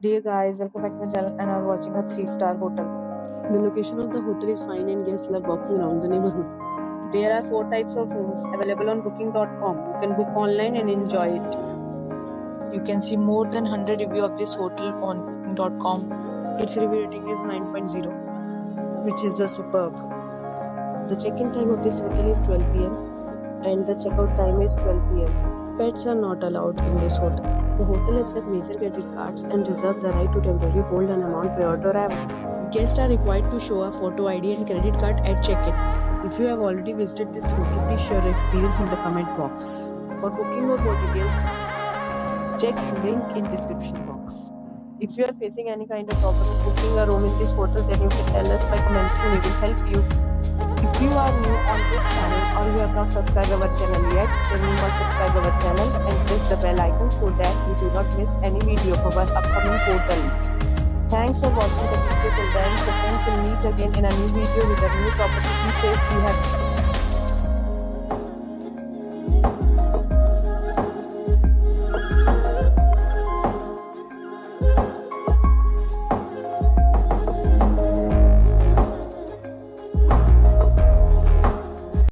Dear guys, welcome back to my channel and I'm watching a 3-star hotel. The location of the hotel is fine and guests love walking around the neighborhood. There are 4 types of rooms available on booking.com. You can book online and enjoy it. You can see more than 100 reviews of this hotel on booking.com. Its review rating is 9.0, which is the superb. The check-in time of this hotel is 12 p.m. And the checkout time is 12 p.m. Pets are not allowed in this hotel. The hotel accepts major credit cards and reserves the right to temporarily hold an amount prior to arrival. Guests are required to show a photo ID and credit card at check-in. If you have already visited this hotel, please share your experience in the comment box. For booking or more details, check link in description box. If you are facing any kind of problem booking a room in this hotel, then you can tell us by commenting. We will help you. If you are new on this channel or you have not subscribed our channel yet, then you must subscribe our channel and press the bell icon so that you do not miss any video of our upcoming hotel. Thanks for watching the video till the end. So friends, will meet again in a new video with a new property. Be safe, be happy.